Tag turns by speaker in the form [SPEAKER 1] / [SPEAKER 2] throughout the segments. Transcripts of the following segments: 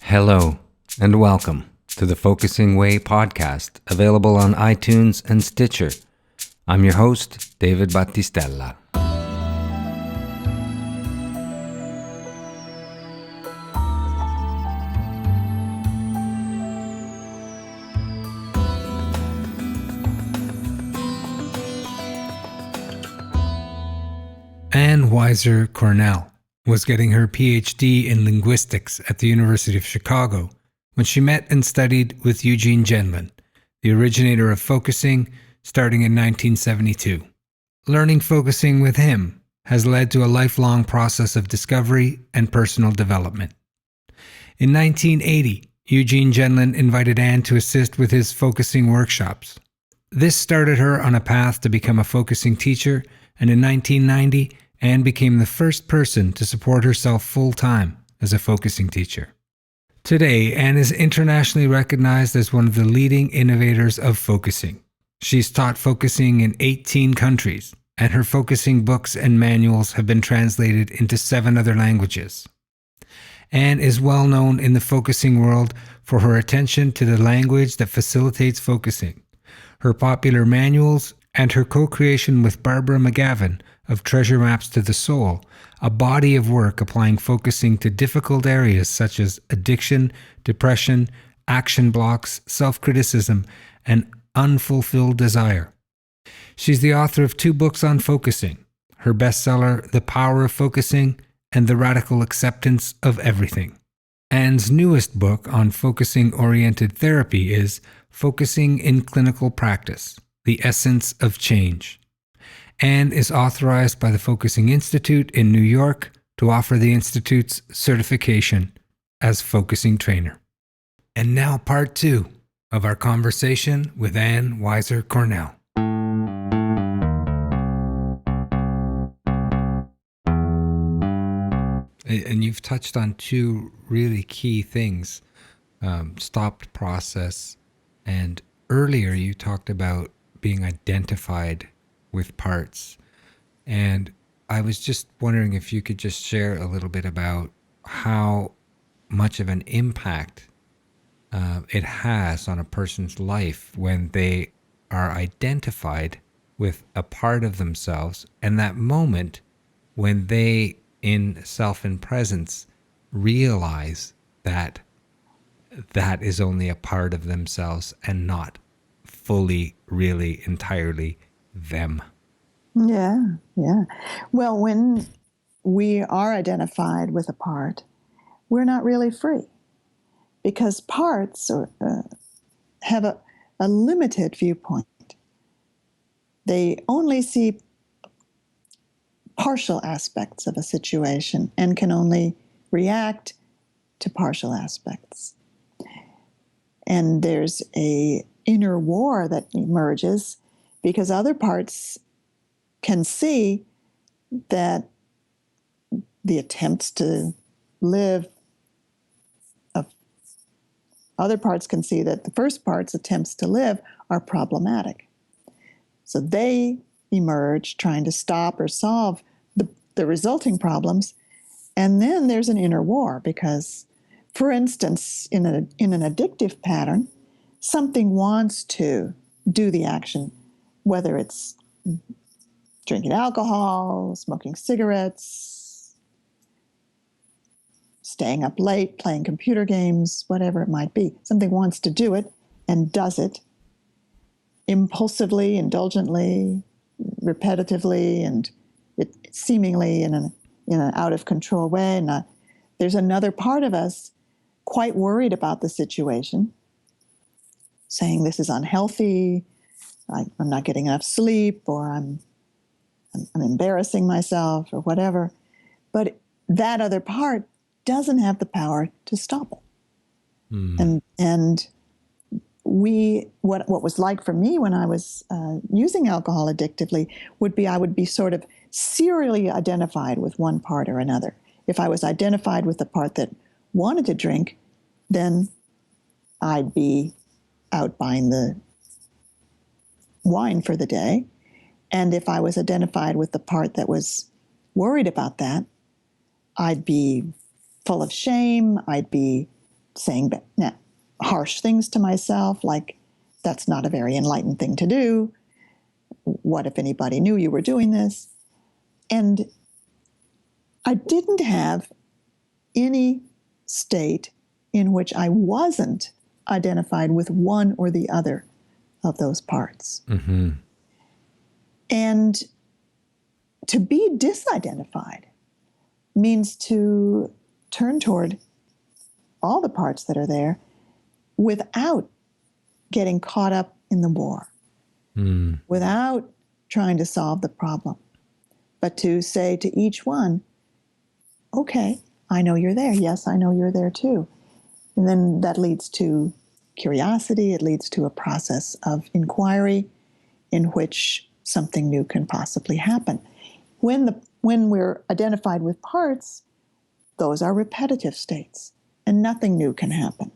[SPEAKER 1] Hello, and welcome to the Focusing Way podcast, available on iTunes and Stitcher. I'm your host, David Battistella. Weiser Cornell was getting her PhD in linguistics at the University of Chicago when she met and studied with Eugene Gendlin, the originator of focusing, starting in 1972. Learning focusing with him has led to a lifelong process of discovery and personal development. In 1980, Eugene Gendlin invited Anne to assist with his focusing workshops. This started her on a path to become a focusing teacher, and in 1990, Anne became the first person to support herself full-time as a focusing teacher. Today, Anne is internationally recognized as one of the leading innovators of focusing. She's taught focusing in 18 countries, and her focusing books and manuals have been translated into 7 other languages. Anne is well known in the focusing world for her attention to the language that facilitates focusing, her popular manuals, and her co-creation with Barbara McGavin of Treasure Maps to the Soul, a body of work applying focusing to difficult areas such as addiction, depression, action blocks, self-criticism, and unfulfilled desire. She's the author of 2 books on focusing, her bestseller, The Power of Focusing, and The Radical Acceptance of Everything. Anne's newest book on focusing-oriented therapy is Focusing in Clinical Practice, The Essence of Change. Anne is authorized by the Focusing Institute in New York to offer the Institute's certification as focusing trainer. And now part 2 of our conversation with Anne Weiser Cornell. And you've touched on 2 really key things, stopped process, and earlier you talked about being identified with parts. And I was just wondering if you could just share a little bit about how much of an impact it has on a person's life when they are identified with a part of themselves, and that moment when they, in self and presence, realize that that is only a part of themselves and not fully, really, entirely them.
[SPEAKER 2] Yeah. Well, when we are identified with a part, we're not really free, because parts have a limited viewpoint. They only see partial aspects of a situation and can only react to partial aspects. And there's an inner war that emerges because other parts can see that the attempts to live other parts can see that the first part's attempts to live are problematic. So they emerge trying to stop or solve the resulting problems. And then there's an inner war because, for instance, in an addictive pattern, something wants to do the action, whether it's drinking alcohol, smoking cigarettes, staying up late, playing computer games, whatever it might be. Something wants to do it and does it impulsively, indulgently, repetitively, and it seemingly in an out of control way. There's another part of us quite worried about the situation, saying this is unhealthy, I'm not getting enough sleep, or I'm embarrassing myself, or whatever. But that other part doesn't have the power to stop it. And what was like for me when I was using alcohol addictively would be I would be sort of serially identified with one part or another. If I was identified with the part that wanted to drink, then I'd be out buying the wine for the day. And if I was identified with the part that was worried about that, I'd be full of shame. I'd be saying harsh things to myself, like, that's not a very enlightened thing to do. What if anybody knew you were doing this? And I didn't have any state in which I wasn't identified with one or the other of those parts.
[SPEAKER 1] Mm-hmm.
[SPEAKER 2] And to be disidentified means to turn toward all the parts that are there without getting caught up in the war, without trying to solve the problem, but to say to each one, okay, I know you're there. Yes, I know you're there too. And then that leads to curiosity. It leads to a process of inquiry in which something new can possibly happen. When we're identified with parts, those are repetitive states, and nothing new can happen.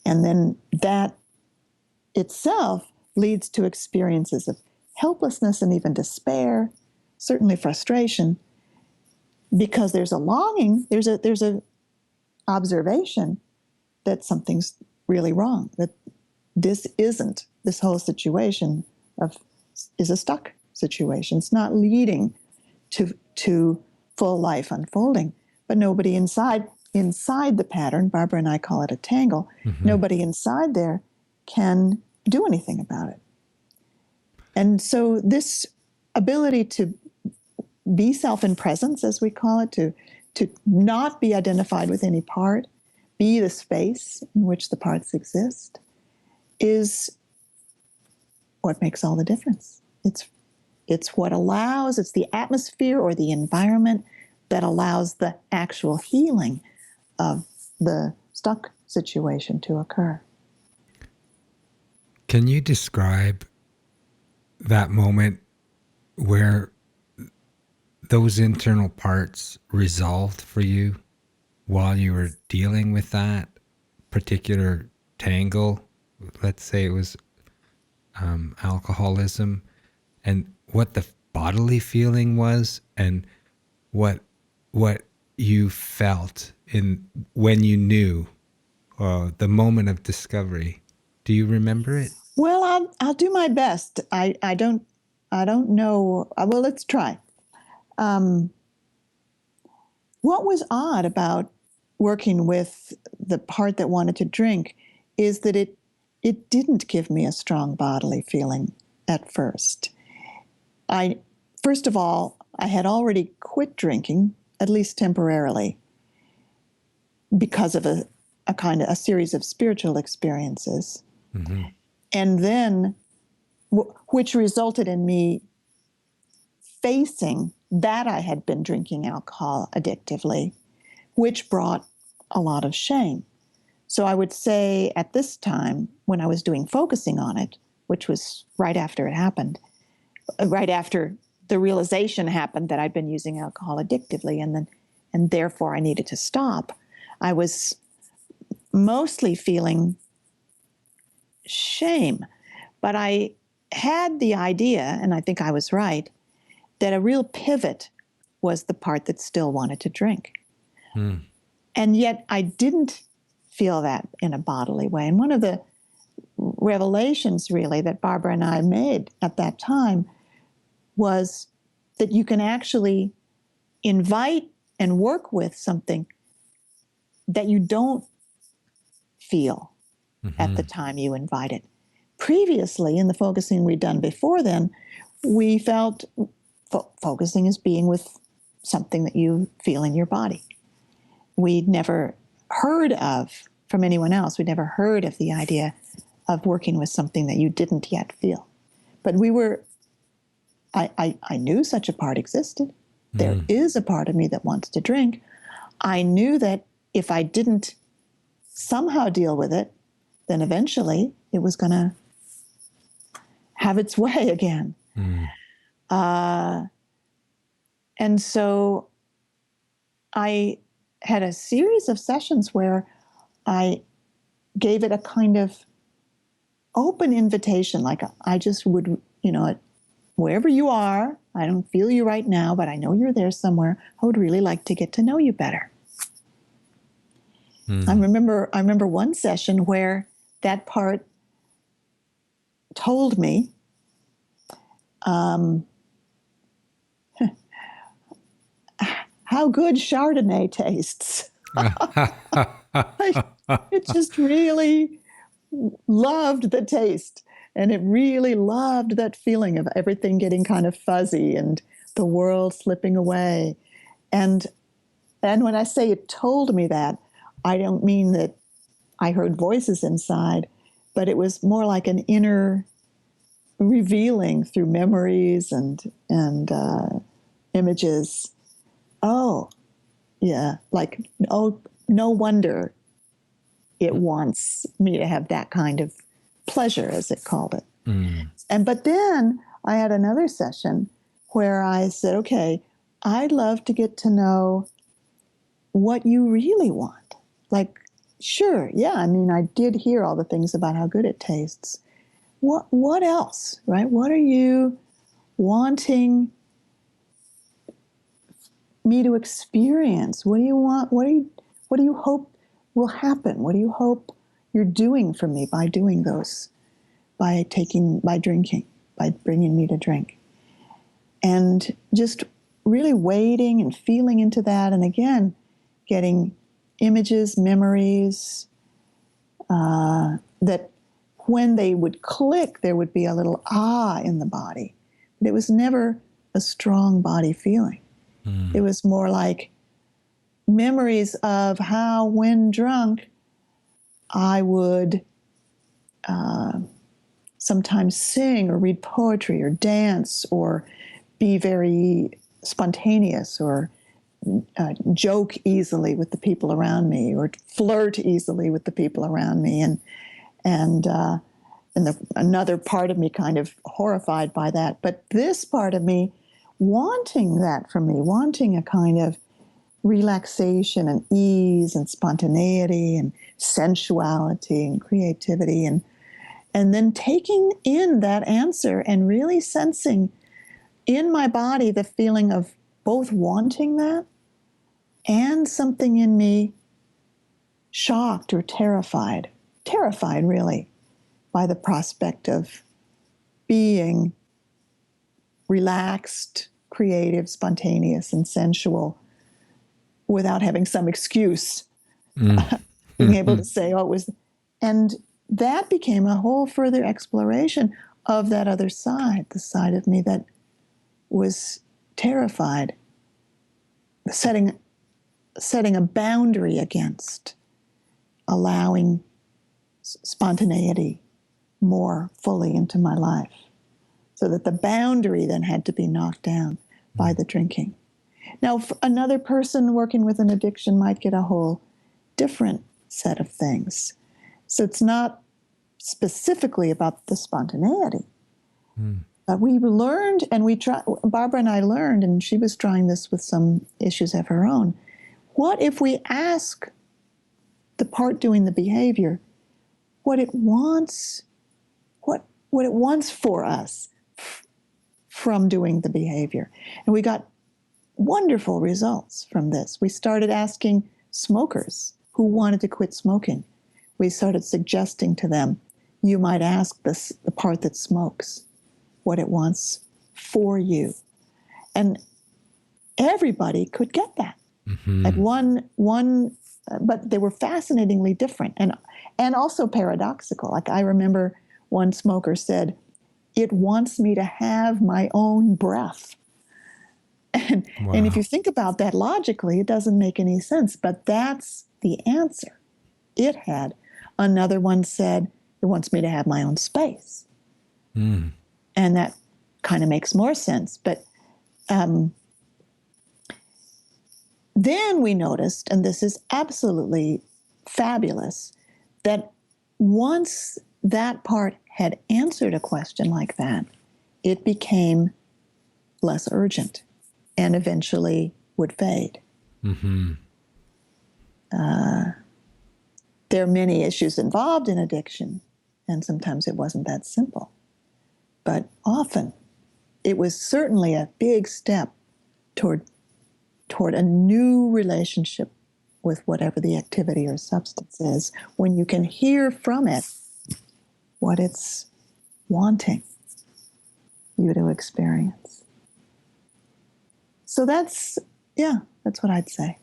[SPEAKER 2] And then that itself leads to experiences of helplessness and even despair, certainly frustration, because there's a longing, there's a observation that something's really wrong, that this whole situation is a stuck situation. It's not leading to full life unfolding, but nobody inside the pattern, Barbara and I call it a tangle, nobody inside there can do anything about it. And so this ability to be self in presence, as we call it, to not be identified with any part, be the space in which the parts exist, is what makes all the difference. It's what allows, it's the atmosphere or the environment that allows the actual healing of the stuck situation to occur.
[SPEAKER 1] Can you describe that moment where those internal parts resolved for you while you were dealing with that particular tangle? Let's say it was alcoholism, and what the bodily feeling was, and what you felt when you knew the moment of discovery. Do you remember it?
[SPEAKER 2] Well, I'll do my best. I don't know. Well, let's try. What was odd about working with the part that wanted to drink is that it didn't give me a strong bodily feeling at first. First of all, I had already quit drinking, at least temporarily, because of a series of spiritual experiences. Mm-hmm. And then, which resulted in me facing that I had been drinking alcohol addictively, which brought a lot of shame. So I would say at this time, when I was doing focusing on it, which was right after it happened, right after the realization happened that I'd been using alcohol addictively, and therefore I needed to stop, I was mostly feeling shame. But I had the idea, and I think I was right, that a real pivot was the part that still wanted to drink. And yet I didn't feel that in a bodily way. And one of the revelations, really, that Barbara and I made at that time was that you can actually invite and work with something that you don't feel at the time you invite it. Previously, in the focusing we'd done before then, we felt focusing as being with something that you feel in your body. We'd never heard of, from anyone else, we'd never heard of the idea of working with something that you didn't yet feel. But I knew such a part existed. There is a part of me that wants to drink. I knew that if I didn't somehow deal with it, then eventually it was going to have its way again. And so I had a series of sessions where I gave it a kind of open invitation, like I just would, wherever you are, I don't feel you right now, but I know you're there somewhere. I would really like to get to know you better. I remember one session where that part told me, how good Chardonnay tastes. It just really loved the taste, and it really loved that feeling of everything getting kind of fuzzy and the world slipping away. And when I say it told me that, I don't mean that I heard voices inside, but it was more like an inner revealing through memories and images. Oh, yeah, like, oh, no wonder it wants me to have that kind of pleasure, as it called it. But then I had another session where I said, okay, I'd love to get to know what you really want. Like, sure, yeah, I mean, I did hear all the things about how good it tastes. What else, right? What are you wanting me to experience? What do you want? What do you hope will happen? What do you hope you're doing for me by doing those, by drinking, by bringing me to drink? And just really waiting and feeling into that. And again, getting images, memories, that when they would click, there would be a little in the body. But it was never a strong body feeling. It was more like memories of how, when drunk, I would sometimes sing or read poetry or dance or be very spontaneous or joke easily with the people around me or flirt easily with the people around me. And another part of me kind of horrified by that. But this part of me wanting that from me, wanting a kind of relaxation and ease and spontaneity and sensuality and creativity, and then taking in that answer and really sensing in my body the feeling of both wanting that and something in me shocked or terrified really by the prospect of being relaxed, creative, spontaneous, and sensual without having some excuse. Being able to say, oh, it was, and that became a whole further exploration of that other side, the side of me that was terrified, setting a boundary against allowing spontaneity more fully into my life. So that the boundary then had to be knocked down by the drinking. Now, another person working with an addiction might get a whole different set of things. So it's not specifically about the spontaneity. But we learned, and Barbara and I learned, and she was trying this with some issues of her own. What if we ask the part doing the behavior what it wants, what it wants for us from doing the behavior? And we got wonderful results from this. We started asking smokers who wanted to quit smoking. We started suggesting to them, you might ask the part that smokes what it wants for you. And everybody could get that. At one, but they were fascinatingly different and also paradoxical. Like, I remember one smoker said, it wants me to have my own breath. And if you think about that logically, it doesn't make any sense, but that's the answer it had. Another one said, it wants me to have my own space. And that kind of makes more sense. But then we noticed, and this is absolutely fabulous, that once that part had answered a question like that, it became less urgent and eventually would fade. There are many issues involved in addiction, and sometimes it wasn't that simple. But often it was certainly a big step toward a new relationship with whatever the activity or substance is, when you can hear from it what it's wanting you to experience. So that's what I'd say.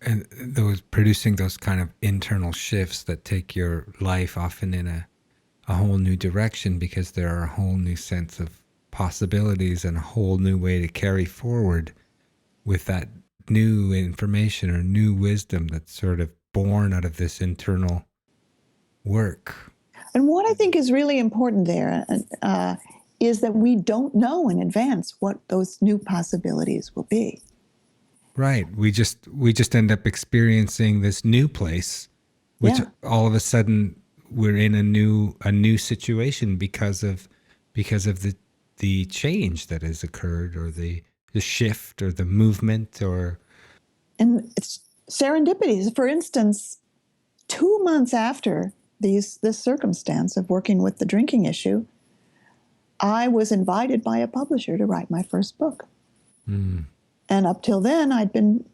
[SPEAKER 1] And those producing those kind of internal shifts that take your life often in a whole new direction, because there are a whole new sense of possibilities and a whole new way to carry forward with that new information or new wisdom that's sort of born out of this internal work.
[SPEAKER 2] And what I think is really important there is that we don't know in advance what those new possibilities will be.
[SPEAKER 1] Right. We just end up experiencing this new place, which all of a sudden we're in a new situation because of the change that has occurred, or the shift or the movement,
[SPEAKER 2] and it's serendipities. For instance, 2 months after this circumstance of working with the drinking issue, I was invited by a publisher to write my first book. Mm. And up till then, I'd been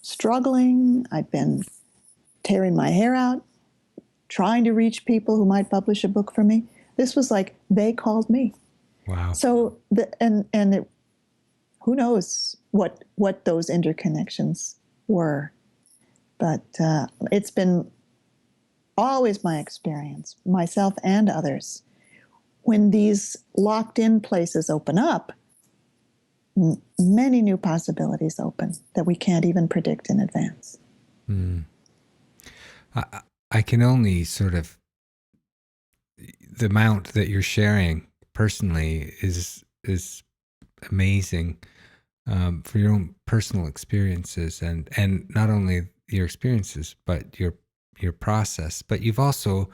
[SPEAKER 2] struggling. I'd been tearing my hair out, trying to reach people who might publish a book for me. This was like they called me.
[SPEAKER 1] Wow.
[SPEAKER 2] So who knows what those interconnections were, but it's been always my experience, myself and others, when these locked-in places open up, many new possibilities open that we can't even predict in advance.
[SPEAKER 1] Mm. I can only sort of, the amount that you're sharing personally is amazing, for your own personal experiences, and not only your experiences, but your process. But you've also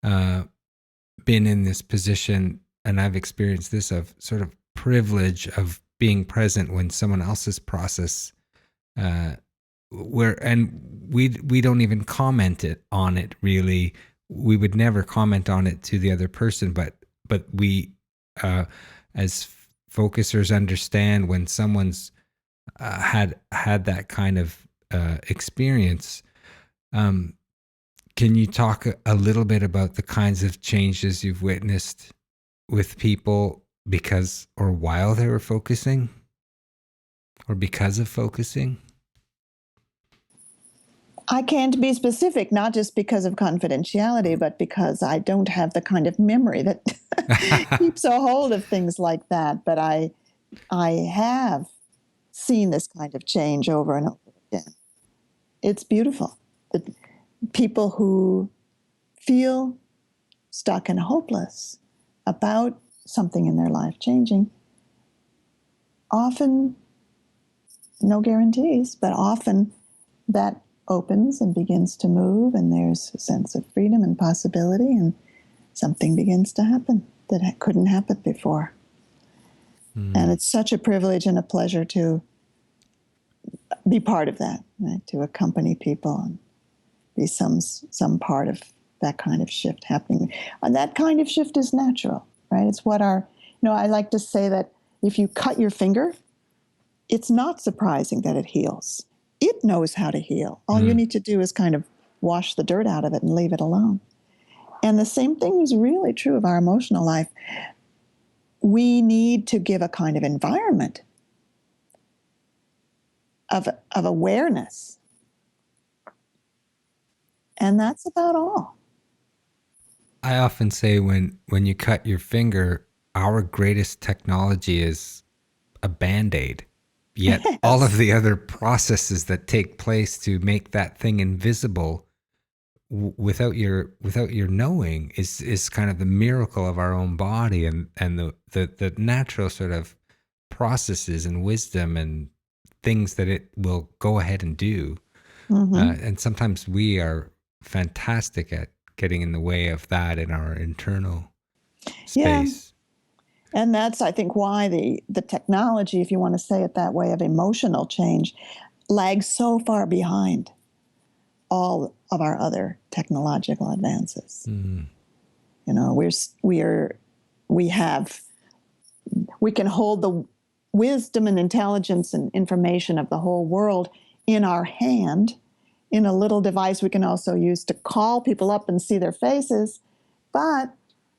[SPEAKER 1] been in this position, and I've experienced this, of sort of privilege of being present when someone else's process, we don't even comment on it really. We would never comment on it to the other person, but we, as focusers, understand when someone's had that kind of experience. Can you talk a little bit about the kinds of changes you've witnessed with people because or while they were focusing, or because of focusing?
[SPEAKER 2] I can't be specific, not just because of confidentiality, but because I don't have the kind of memory that keeps a hold of things like that. But I have seen this kind of change over and over again. It's beautiful. The people who feel stuck and hopeless about something in their life changing, often, no guarantees, but often that opens and begins to move, and there's a sense of freedom and possibility, and something begins to happen that couldn't happen before. Mm. And it's such a privilege and a pleasure to be part of that, right? To accompany people and be some part of that kind of shift happening. And that kind of shift is natural, right? It's what I like to say that if you cut your finger, it's not surprising that it heals. It knows how to heal. All you need to do is kind of wash the dirt out of it and leave it alone. And the same thing is really true of our emotional life. We need to give a kind of environment of awareness. And that's about all.
[SPEAKER 1] I often say when you cut your finger, our greatest technology is a Band-Aid. Yet yes. All of the other processes that take place to make that thing invisible without your knowing is kind of the miracle of our own body, and the natural sort of processes and wisdom and things that it will go ahead and do. Mm-hmm. And sometimes we are fantastic at getting in the way of that in our internal space.
[SPEAKER 2] Yeah. And that's, I think, why the technology, if you want to say it that way, of emotional change lags so far behind all of our other technological advances. Mm. You know, we can hold the wisdom and intelligence and information of the whole world in our hand, in a little device we can also use to call people up and see their faces, but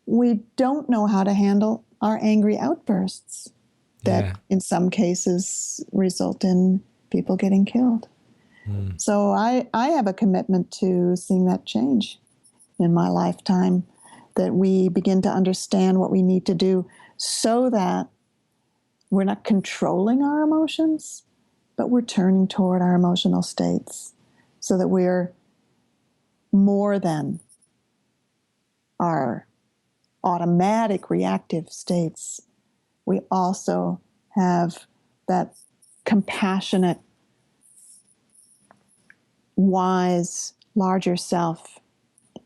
[SPEAKER 2] we don't know how to handle our angry outbursts that in some cases result in people getting killed. So I have a commitment to seeing that change in my lifetime, that we begin to understand what we need to do so that we're not controlling our emotions, but we're turning toward our emotional states so that we're more than our automatic reactive states. We also have that compassionate, wise, larger self,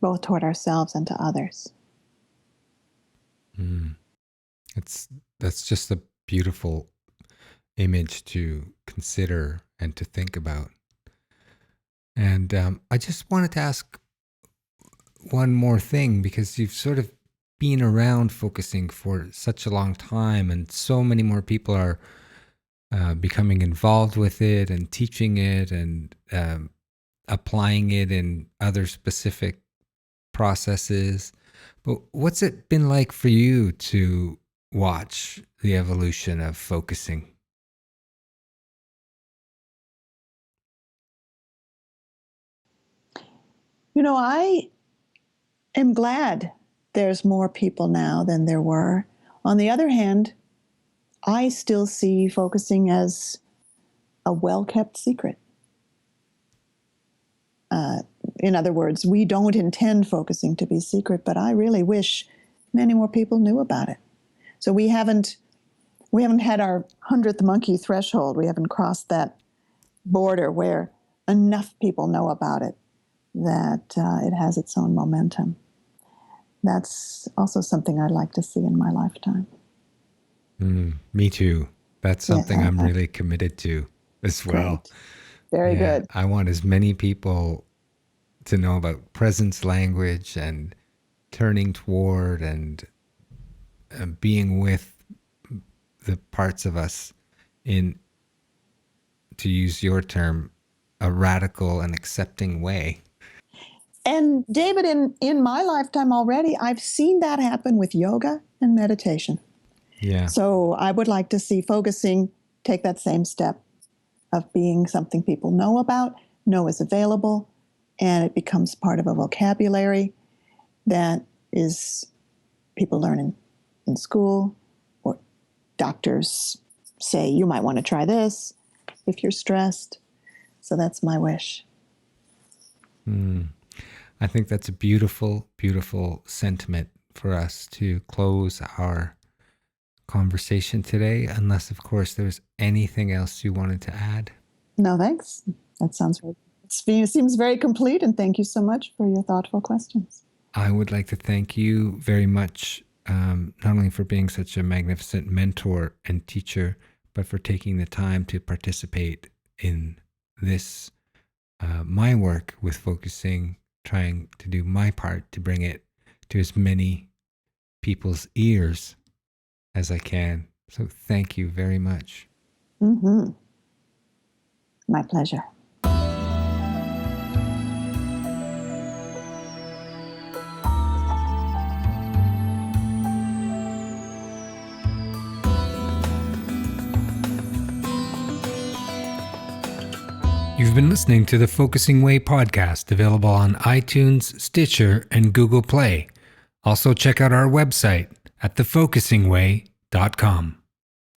[SPEAKER 2] both toward ourselves and to others.
[SPEAKER 1] That's just a beautiful image to consider and to think about. And I just wanted to ask one more thing, because you've sort of been around focusing for such a long time, and so many more people are becoming involved with it and teaching it and applying it in other specific processes. But what's it been like for you to watch the evolution of focusing?
[SPEAKER 2] I am glad there's more people now than there were. On the other hand, I still see focusing as a well-kept secret. In other words, we don't intend focusing to be secret, but I really wish many more people knew about it. So we haven't had our 100th monkey threshold. We haven't crossed that border where enough people know about it that it has its own momentum. That's also something I'd like to see in my lifetime.
[SPEAKER 1] Me too. That's something I'm really committed to as well.
[SPEAKER 2] Great. Very good.
[SPEAKER 1] I want as many people to know about presence language and turning toward and being with the parts of us in, to use your term, a radical and accepting way.
[SPEAKER 2] And David, in my lifetime already, I've seen that happen with yoga and meditation.
[SPEAKER 1] Yeah.
[SPEAKER 2] So I would like to see focusing take that same step of being something people know about, know is available, and it becomes part of a vocabulary that is people learn in school, or doctors say, you might want to try this if you're stressed. So that's my wish.
[SPEAKER 1] I think that's a beautiful, beautiful sentiment for us to close our conversation today, unless, of course, there's anything else you wanted to add.
[SPEAKER 2] No, thanks. That sounds very, it seems very complete, and thank you so much for your thoughtful questions.
[SPEAKER 1] I would like to thank you very much, not only for being such a magnificent mentor and teacher, but for taking the time to participate in this, my work with focusing, trying to do my part to bring it to as many people's ears as I can. So thank you very much.
[SPEAKER 2] My pleasure.
[SPEAKER 1] You've been listening to the Focusing Way podcast, available on iTunes, Stitcher, and Google Play. Also check out our website at thefocusingway.com.